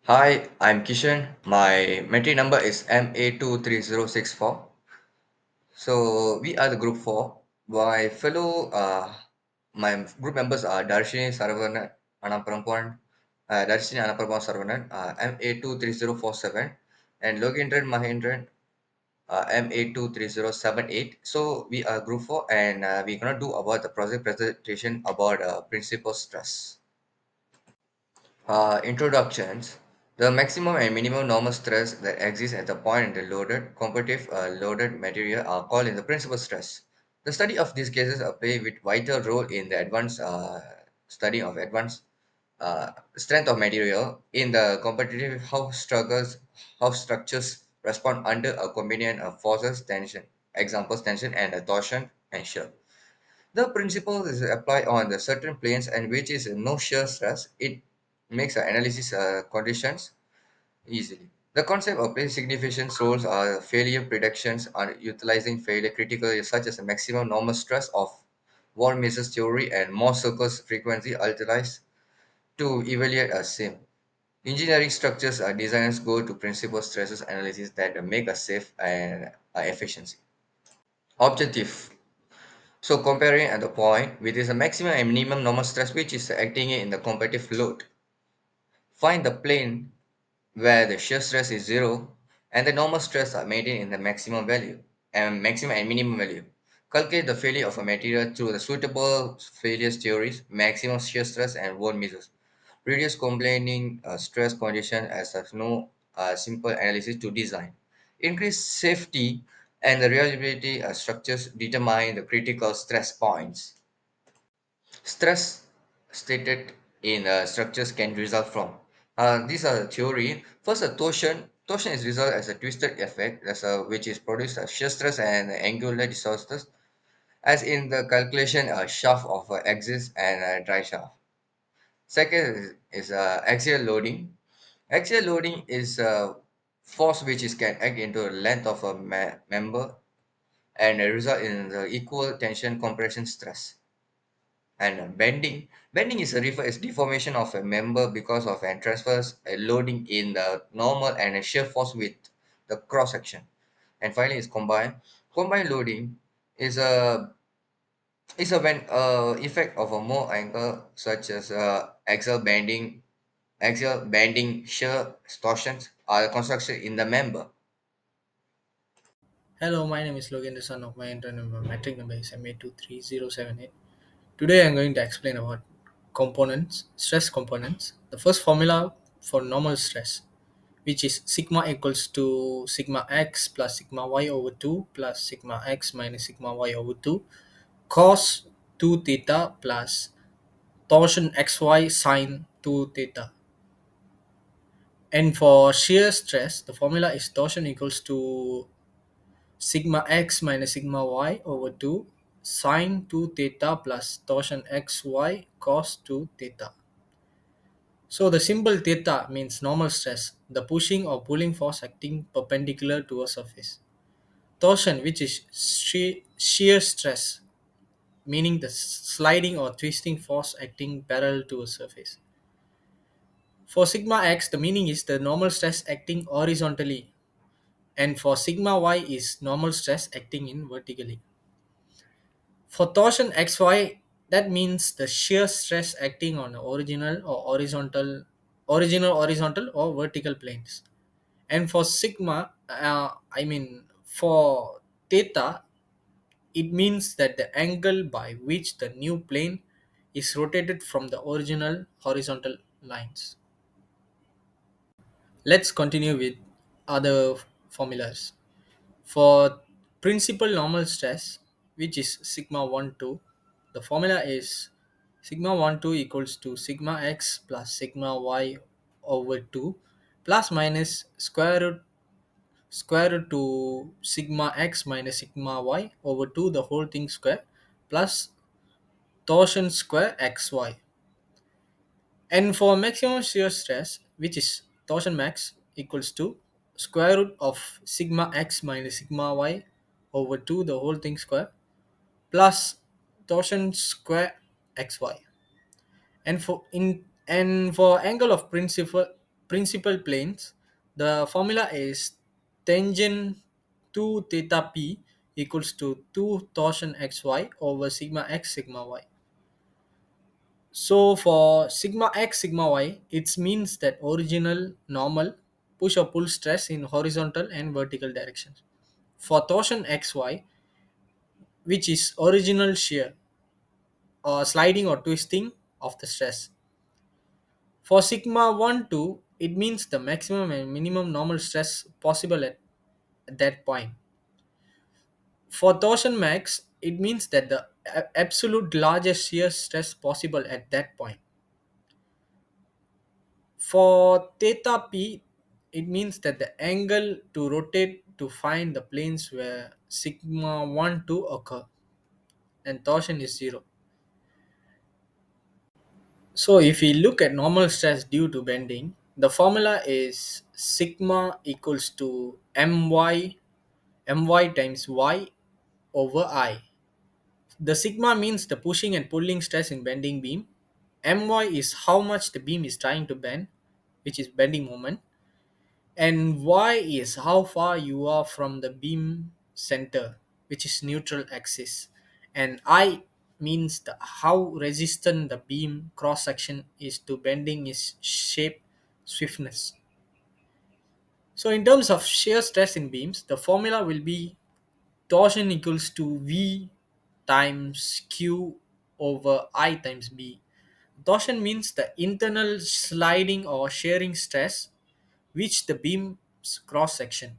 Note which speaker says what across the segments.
Speaker 1: Hi, I'm Kishan. My metric number is MA23064. So we are the group four. My group members are Darshini Saravanan, Anaparampan, Darshini Anaparampan Saravanan, MA23047, and Logindran Mahendran, MA23078. So we are group four, and we're gonna do about the project presentation about principal stress. Introductions. The maximum and minimum normal stress that exists at the point in the loaded, competitive loaded material are called in the principal stress. The study of these cases play with vital role in the advanced study of advanced strength of material in the competitive how structures respond under a combination of forces, tension, examples tension and torsion and shear. The principle is applied on the certain planes and which is no shear stress. It makes the analysis conditions easily. The concept of plane significant roles are failure predictions are utilizing failure critical such as the maximum normal stress of Von Mises theory and Morse circles frequency utilized to evaluate a sim. Engineering structures are designers go to principal stresses analysis that make a safe and efficiency. Objective. So comparing at the point with is a maximum and minimum normal stress which is acting in the competitive load. Find the plane where the shear stress is zero and the normal stress are maintained in the maximum value and maximum and minimum value. Calculate the failure of a material through the suitable failure theories, maximum shear stress and Von Mises. Reduce complaining stress condition as of no simple analysis to design. Increase safety and the reliability structures determine the critical stress points. Stress stated in structures can result from. These are the theory. First, a torsion. Torsion is result as a twisted effect, which is produced as shear stress and angular disasters, as in the calculation shaft of axis and dry shaft. Second is axial loading. Axial loading is a force which is can act into the length of a member and result in the equal tension compression stress. And bending is a refer is deformation of a member because of and transfers a loading in the normal and a shear force with the cross section. And finally is combined loading is a when effect of a more angle such as axial bending shear torsions are construction in the member.
Speaker 2: Hello, my name is Logan, the son of my intern number. Metric number is MA23078. Today I'm going to explain about components, stress components. The first formula for normal stress, which is sigma equals to sigma x plus sigma y over 2 plus sigma x minus sigma y over 2 cos 2 theta plus torsion xy sine 2 theta. And for shear stress, the formula is torsion equals to sigma x minus sigma y over 2 sine 2 theta plus torsion xy cos 2 theta. So the symbol theta means normal stress, the pushing or pulling force acting perpendicular to a surface. Torsion, which is shear stress, meaning the sliding or twisting force acting parallel to a surface. For sigma x, the meaning is the normal stress acting horizontally, and for sigma y is normal stress acting in vertically. For torsion xy, that means the shear stress acting on the original horizontal or vertical planes. And for sigma, for theta, it means that the angle by which the new plane is rotated from the original horizontal lines. Let's continue with other formulas. For principal normal stress, which is sigma 1 2, the formula is sigma 1 2 equals to sigma x plus sigma y over 2 plus minus square root to sigma x minus sigma y over 2 the whole thing square plus torsion square xy. And for maximum shear stress, which is torsion max equals to square root of sigma x minus sigma y over 2 the whole thing square plus torsion square xy. And for angle of principle, principal planes, the formula is tangent 2 theta p equals to 2 torsion xy over sigma x sigma y. So for sigma x sigma y, it means that original normal push or pull stress in horizontal and vertical directions. For torsion xy, which is original shear or sliding or twisting of the stress. For sigma 1 2, it means the maximum and minimum normal stress possible at that point. For torsion max, it means that the absolute largest shear stress possible at that point. For theta p, it means that the angle to rotate to find the planes where sigma 1 2 occur and torsion is 0. So if we look at normal stress due to bending, the formula is sigma equals to my times y over I. The sigma means the pushing and pulling stress in bending beam. My is how much the beam is trying to bend, which is bending moment, and y is how far you are from the beam center, which is neutral axis, and I means the how resistant the beam cross section is to bending is shape swiftness. So in terms of shear stress in beams, the formula will be torsion equals to v times q over I times b. Torsion means the internal sliding or shearing stress which the beam's cross section,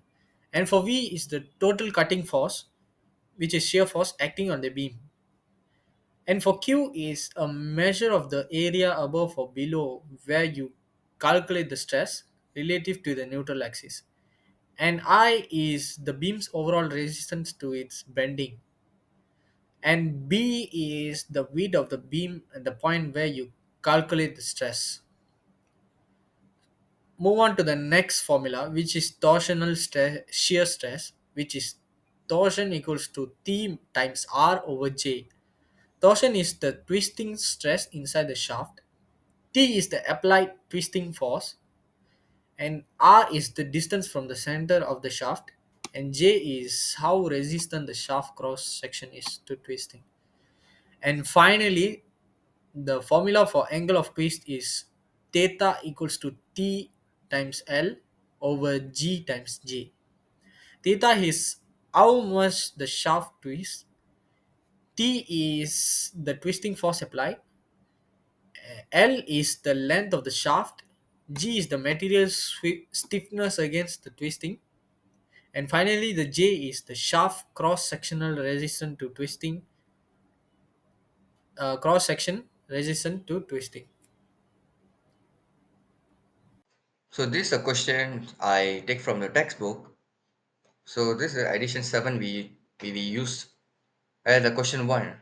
Speaker 2: and for V is the total cutting force, which is shear force acting on the beam, and for Q is a measure of the area above or below where you calculate the stress relative to the neutral axis, and I is the beam's overall resistance to its bending, and B is the width of the beam at the point where you calculate the stress. Move on to the next formula, which is shear stress, which is torsion equals to T times R over J. Torsion is the twisting stress inside the shaft, T is the applied twisting force, and R is the distance from the center of the shaft, and J is how resistant the shaft cross section is to twisting. And finally, the formula for angle of twist is theta equals to T times L over G times J. Theta is how much the shaft twists, T is the twisting force applied, L is the length of the shaft, G is the material stiffness against the twisting, and finally the J is the shaft cross sectional resistance to twisting, cross section resistant to twisting.
Speaker 1: So this is a question I take from the textbook. So this is edition 7 we used. The question 1.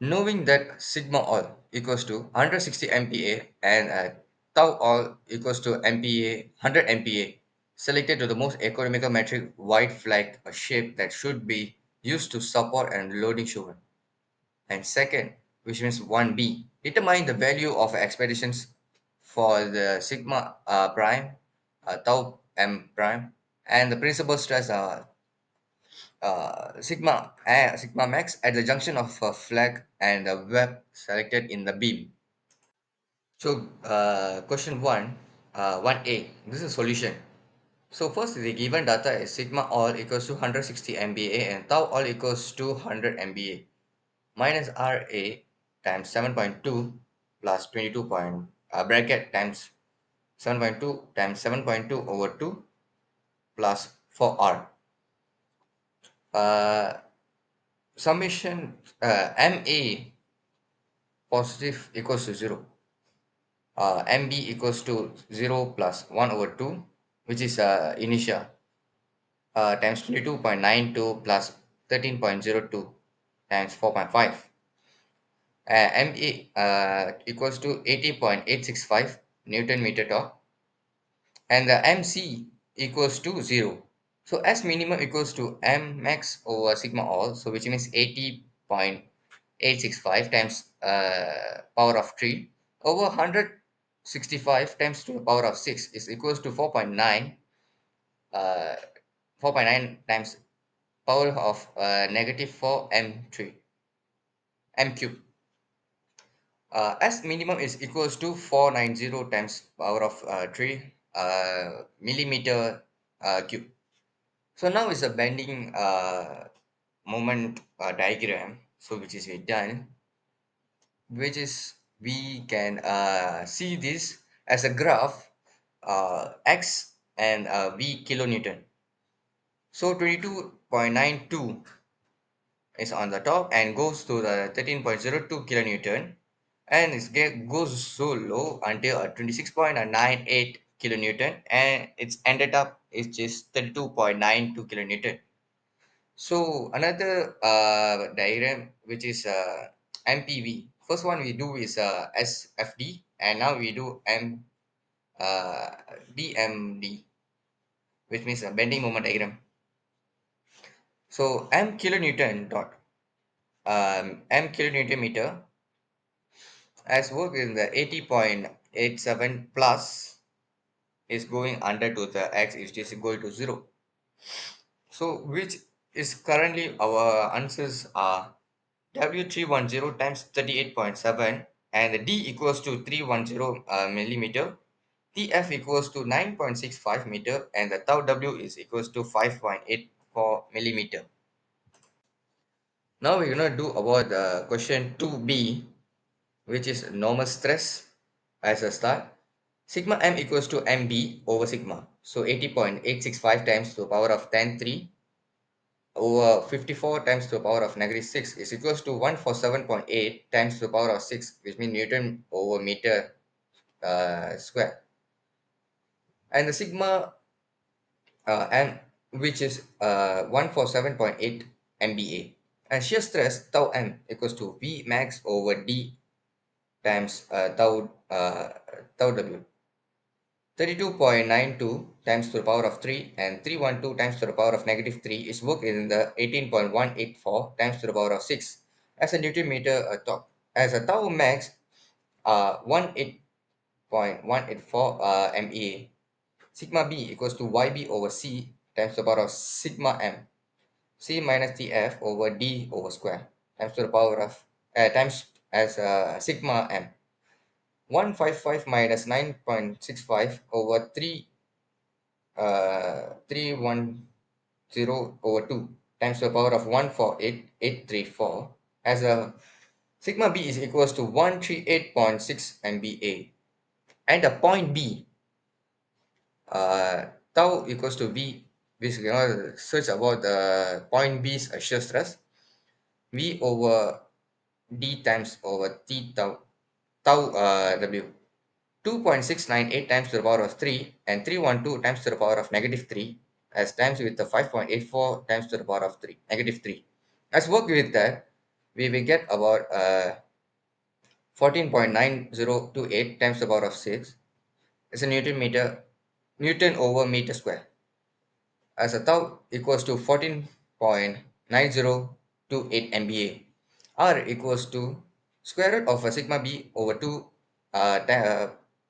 Speaker 1: Knowing that sigma all equals to 160 MPa and tau all equals to MPa 100 MPa, selected to the most econometric white flag, a shape that should be used to support and loading shovel. And second, which means 1b, determine the value of expectations for the sigma prime, tau m prime, and the principal stress sigma max at the junction of a flag and a web selected in the beam. So question 1, 1a, this is solution. So first the given data is sigma all equals to 160 MBA and tau all equals to 100 MBA minus RA times 7.2 plus 22 point bracket times 7.2 times 7.2 over 2 plus 4R. Uh, summation MA positive equals to 0. MB equals to 0 plus 1 over 2, which is initial, times 22.92 plus 13.02 times 4.5. MA equals to 80.865 Newton meter torque, and the MC equals to 0. So S minimum equals to M max over sigma all, so which means 80.865 times power of 3 over 100 65 times to the power of 6 is equals to 4.9, uh, 4.9 times power of negative 4 m3 m cube. S minimum is equals to 490 times power of 3 millimeter cube. So now is a bending moment diagram. So which is we done, which is we can see this as a graph, x and v kilonewton. So 22.92 is on the top and goes to the 13.02 kilonewton, and goes so low until 26.98 kilonewton, and it's ended up it's just 32.92 kilonewton. So another diagram which is MPV. First one we do is SFD, and now we do uh, BMD, which means a bending moment diagram. So M kilonewton meter as work in the 80.87 plus is going under to the x is just equal to 0. So which is currently our answers are W310 times 38.7, and the D equals to 310 millimeter, TF equals to 9.65 meter, and the tau W is equals to 5.84 millimeter. Now we're gonna do about the question 2B, which is normal stress as a start. Sigma m equals to mb over sigma. So 80.865 times to the power of 10 3 over 54 times to the power of negative 6 is equals to 147.8 times to the power of 6, which means Newton over meter square. And the sigma m, which is 147.8 MBA. And shear stress tau m equals to V max over D times tau W. 32.92 times to the power of 3 and 312 times to the power of negative 3 is worked in the 18.184 times to the power of 6 as a Newton meter as a tau max 18.184 MeA. Sigma B equals to YB over C times to the power of sigma M. C minus TF over D over square times to the power of times as sigma M. 155 minus 9.65 over 310 over 2 times to the power of 148,834 as a sigma B is equals to 138.6 MBA, and the point B, tau equals to V. We can search about the point B's shear stress, V over D times over T tau W. 2.698 times to the power of 3 and 312 times to the power of negative 3 as times with the 5.84 times to the power of 3 negative 3. As work with that, we will get about 14.9028 times to the power of 6 is a Newton over meter square, as a tau equals to 14.9028 MBA. R equals to square root of a sigma b over 2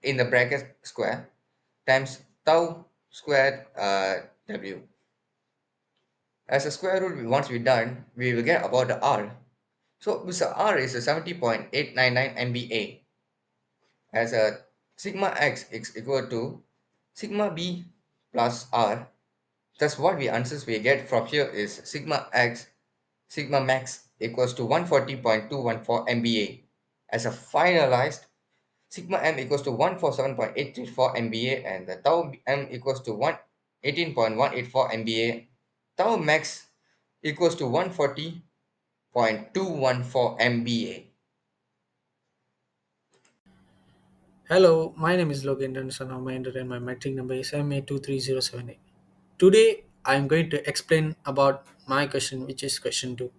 Speaker 1: in the bracket square times tau squared W. As a square root, once we're done, we will get about the R. So this R is a 70.899 MBA, as a sigma x is equal to sigma b plus R. Thus what we answers we get from here is sigma max equals to 140.214 MBA, as a finalized sigma m equals to 147.834 MBA, and the tau m equals to 118.184 MBA. Tau max equals to 140.214 MBA.
Speaker 2: Hello, my name is Logan Son of Mahinder and my metric number is MA23078. Today I am going to explain about my question, which is question 2.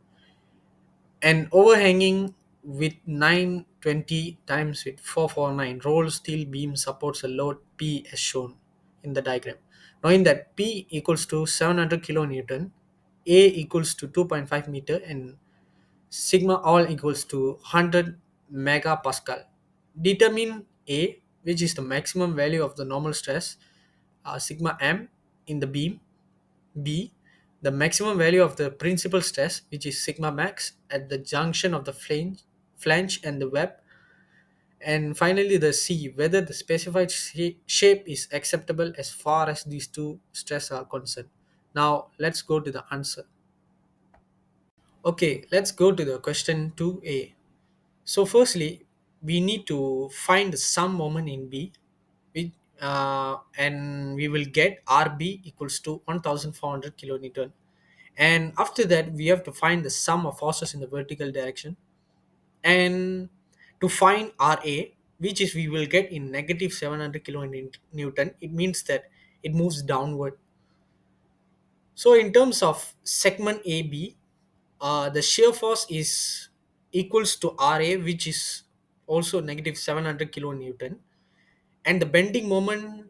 Speaker 2: An overhanging with 920 times with 449 rolled steel beam supports a load P as shown in the diagram. Knowing that P equals to 700 kilonewton, A equals to 2.5 meter, and sigma all equals to 100 megapascal. Determine A, which is the maximum value of the normal stress, sigma m in the beam. B, the maximum value of the principal stress, which is sigma max at the junction of the flange and the web. And finally, the C, whether the specified shape is acceptable as far as these two stress are concerned. Now, let's go to the answer. Okay, let's go to the question 2A. So, firstly, we need to find the sum moment in B, and we will get RB equals to 1400 kilonewton. And after that, we have to find the sum of forces in the vertical direction. And to find RA, which is we will get in negative 700 kilonewton, it means that it moves downward. So, in terms of segment AB, the shear force is equals to RA, which is also negative 700 kilonewton, and the bending moment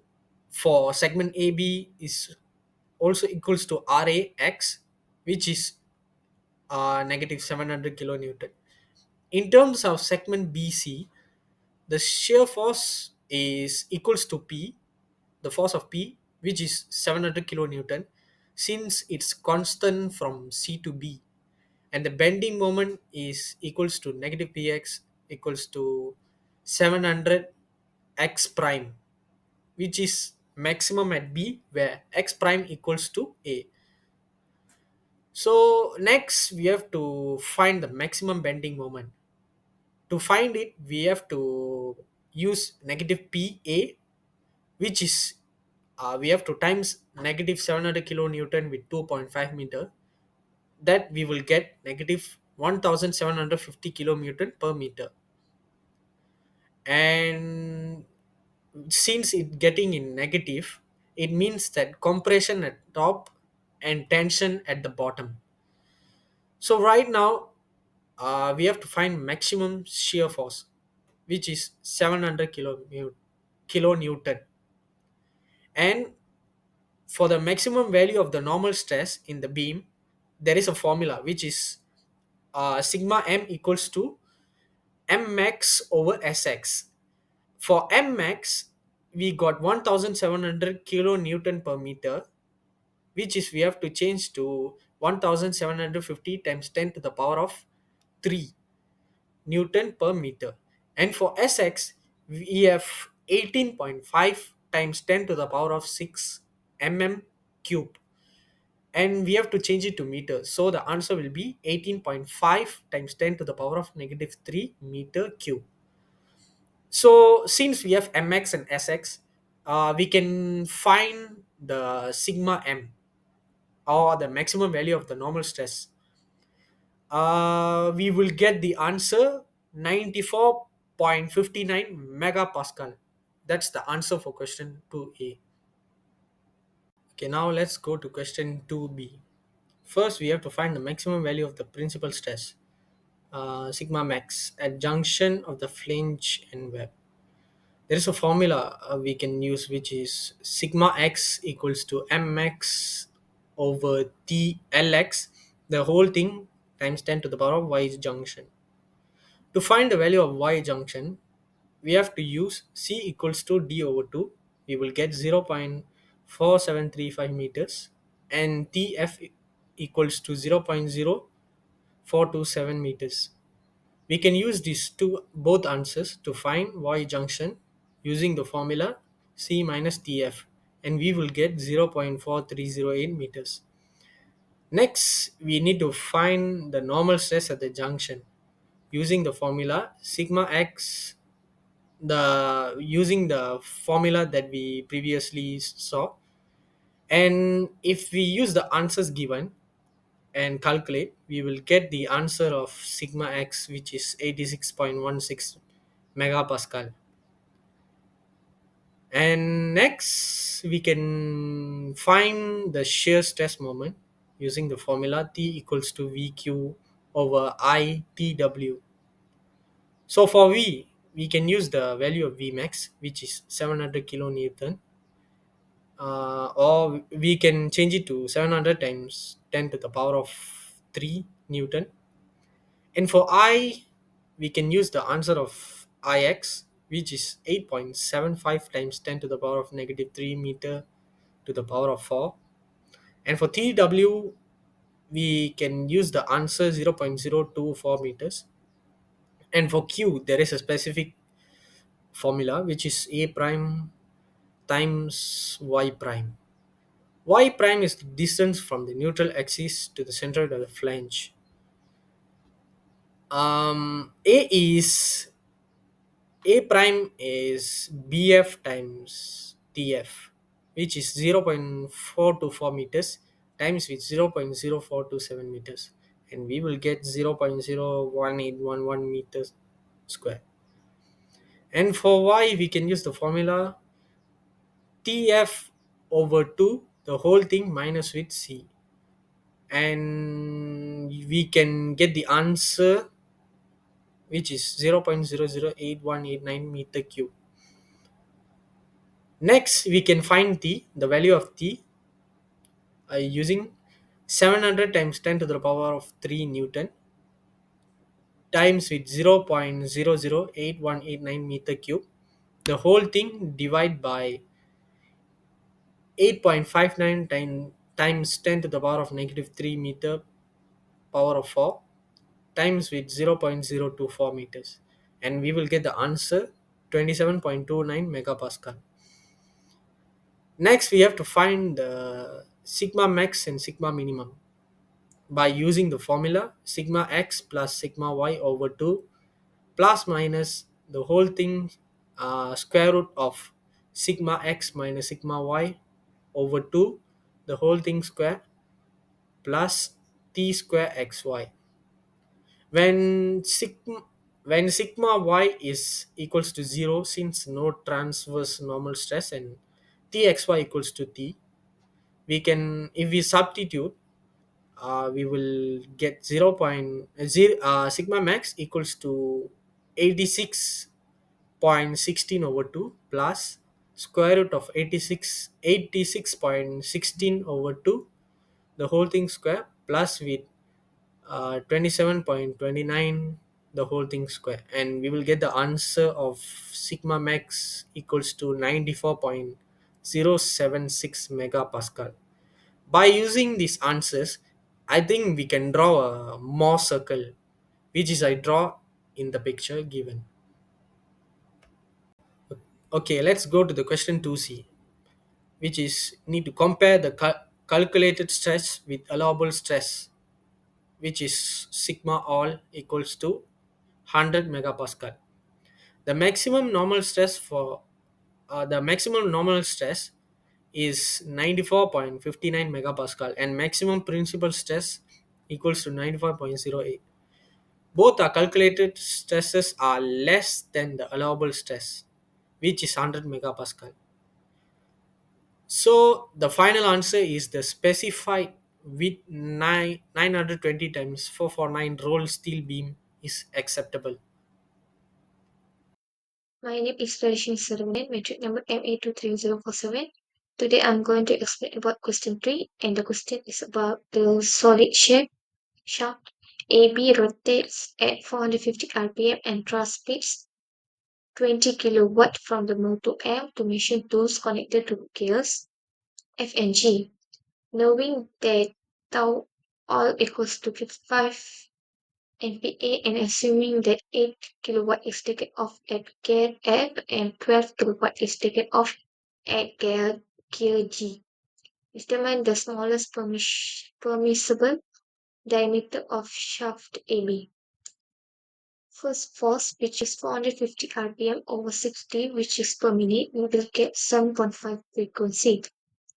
Speaker 2: for segment AB is also equals to RAX, which is negative 700 kilonewton. In terms of segment BC, the shear force is equals to P, the force of P, which is 700 kilonewton, since it's constant from C to B, and the bending moment is equals to negative px equals to 700 x prime, which is maximum at B where x prime equals to A. So next we have to find the maximum bending moment. To find it, we have to use negative PA, which is we have to times negative 700 kilonewton with 2.5 meter. That we will get negative 1750 kilonewton per meter. And since it getting in negative, it means that compression at top and tension at the bottom. So right now, we have to find maximum shear force, which is 700 kilonewton. And for the maximum value of the normal stress in the beam, there is a formula which is sigma m equals to m max over sx. For m max, we got 1700 kilonewton per meter, which is we have to change to 1750 times 10 to the power of 3 Newton per meter. And for Sx, we have 18.5 times 10 to the power of 6 mm cube. And we have to change it to meters. So the answer will be 18.5 times 10 to the power of negative 3 meter cube. So since we have mx and sx, we can find the sigma m, or the maximum value of the normal stress. We will get the answer 94.59 megapascal. That's the answer for question 2A. Okay, now let's go to question 2B. First, we have to find the maximum value of the principal stress, sigma max, at junction of the flange and web. There is a formula we can use, which is sigma x equals to mx over t lx, the whole thing times 10 to the power of y junction. To find the value of y junction, we have to use c equals to d over 2. We will get 0.4735 meters, and tf equals to 0.0427 meters. We can use these two both answers to find y junction using the formula c minus tf, and we will get 0.4308 meters. Next, we need to find the normal stress at the junction using the formula sigma x, the using the formula that we previously saw. And if we use the answers given and calculate, we will get the answer of sigma x, which is 86.16 megapascal. And next, we can find the shear stress moment using the formula T equals to VQ over ITW. So for we can use the value of Vmax, which is 700 kilonewton, or we can change it to 700 times 10 to the power of 3 Newton. And for I, we can use the answer of Ix, which is 8.75 times 10 to the power of negative 3 meter to the power of 4. And for TW, we can use the answer 0.024 meters. And for Q, there is a specific formula which is A prime times Y prime. Y prime is the distance from the neutral axis to the center of the flange. A is A prime is BF times TF, which is 0.424 meters times with 0.0427 meters, and we will get 0.01811 meters square. And for Y, we can use the formula TF over 2, the whole thing minus with C, and we can get the answer which is 0.008189 meter cube. Next, we can find the value of using 700 times 10 to the power of 3 Newton times with 0.008189 meter cube. The whole thing divide by 8.59 times 10 to the power of negative 3 meter power of 4 times with 0.024 meters. And we will get the answer 27.29 megapascal. Next, we have to find the sigma max and sigma minimum by using the formula sigma x plus sigma y over 2 plus minus the whole thing square root of sigma x minus sigma y over 2 the whole thing square plus t square xy. When sigma when sigma y is equals to 0, since no transverse normal stress, and txy equals to t, we can, if we substitute, we will get 0.0 sigma max equals to 86.16 over 2 plus square root of 86.16 over 2 the whole thing square plus with 27.29 the whole thing square, and we will get the answer of sigma max equals to 94.076 megapascal. By using these answers, I think we can draw a more circle, which is I draw in the picture given. Okay, let's go to the question 2C, which is need to compare the calculated stress with allowable stress, which is sigma all equals to 100 megapascal. The maximum normal stress for the maximum normal stress is 94.59 megapascal, and maximum principal stress equals to 95.08. Both are calculated stresses are less than the allowable stress, which is 100 megapascal. So the final answer is the specified with 920 times 449 roll steel beam is acceptable.
Speaker 3: My name is Rajin Saravanan, metric number MA23047. Today I'm going to explain about question 3, and the question is about the solid shape shaft. AB rotates at 450 rpm and transmits 20 kilowatt from the motor M to machine tools connected to gears F and G. Knowing that tau all equals to 55 MPa and assuming that 8 kilowatt is taken off at gear F and 12 kilowatt is taken off at gear G. Determine the smallest permissible diameter of shaft AB. First force, which is 450 rpm over 60, which is per minute, we will get 7.5 frequency.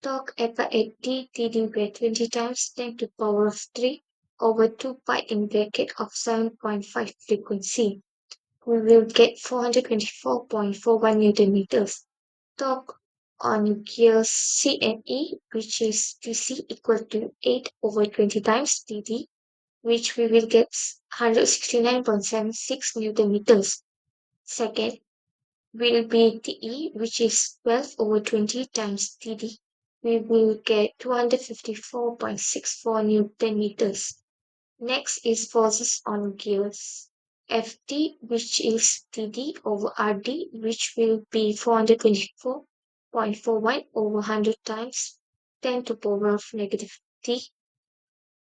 Speaker 3: Torque F at D, TD by 20 times 10 to the power of 3 over 2 pi in bracket of 7.5 frequency. We will get 424.41 Newton meters. Torque on gears C and E, which is TC equal to 8 over 20 times TD, which we will get 169.76 Newton meters. Second will be TE, which is 12 over 20 times TD. We will get 254.64 Newton meters. Next is forces on gears. Ft, which is Td over Rd, which will be 424.41 over 100 times 10 to power of negative t,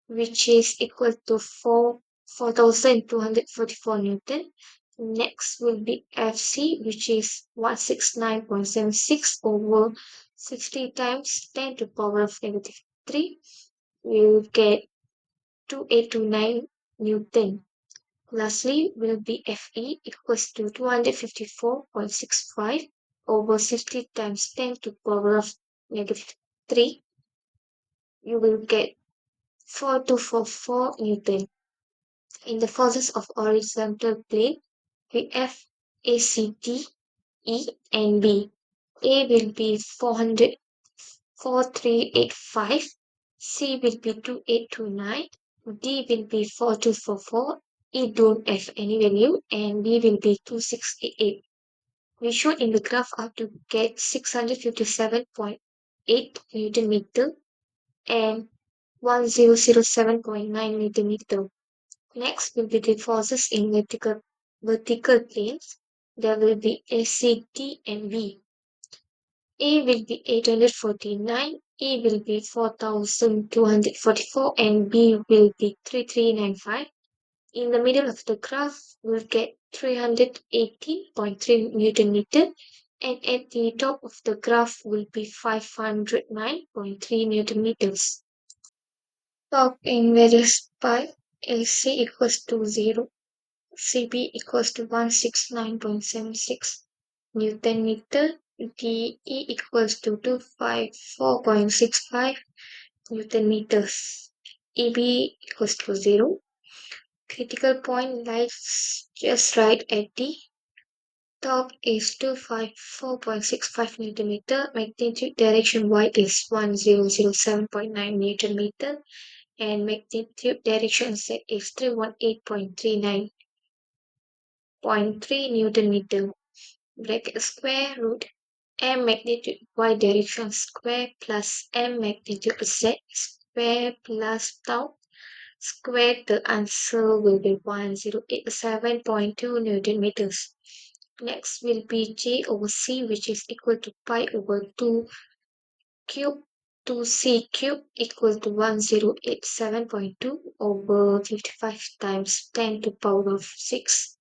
Speaker 3: which is equal to 4,244 Newton. Next will be Fc, which is 169.76 over 60 times 10 to power of negative 3. We'll get 2829 Newton. Lastly, will be Fe equals to 254.65 over 60 times 10 to power of negative 3. You will get 4244 Newton. In the forces of horizontal plane, we have ACT, E, and B. A will be 44385, C will be 2829, D will be 4244, E don't have any value, and B will be 2688. We show in the graph up to get 657.8 Newton meter and 1007.9 Newton meter. Next will be the forces in vertical planes. There will be AC, T, and V. A will be 849, E will be 4244, and B will be 3395. In the middle of the graph, we'll get 380.3 Newton meter, and at the top of the graph will be 509.3 Newton meters. Torque in various pi, AC equals to 0, CB equals to 169.76 Newton meter, DE equals to 254.65 Newton meters, EB equals to 0. Critical point lies just right at the top is 254.65 Newton meter, magnitude direction Y is 1007.9 Newton meter, and magnitude direction Z is 318.39.3 Newton meter. Bracket square root m magnitude y direction square plus m magnitude z square plus tau squared. The answer will be 1087.2 Newton meters. Next will be J over C, which is equal to pi over 2 cube 2c cube equal to 1087.2 over 55 times 10 to power of 6.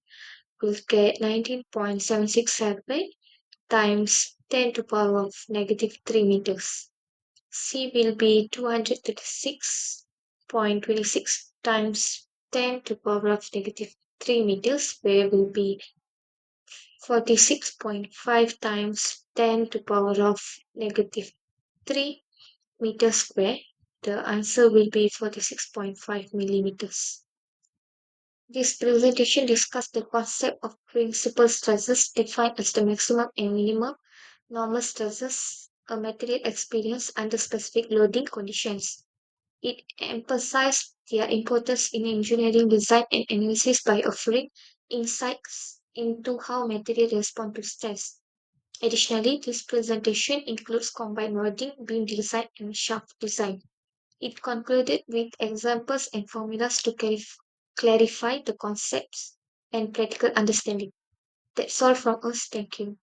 Speaker 3: We'll get 19.767 times 10 to power of negative 3 meters. C will be 236.26 times 10 to power of negative 3 meters, where will be 46.5 times 10 to power of negative 3 meters square. The answer will be 46.5 millimeters. This presentation discussed the concept of principal stresses defined as the maximum and minimum normal stresses a material experience under specific loading conditions. It emphasized their importance in engineering design and analysis by offering insights into how materials respond to stress. Additionally, this presentation includes combined loading, beam design, and shaft design. It concluded with examples and formulas to clarify the concepts and practical understanding. That's all from us. Thank you.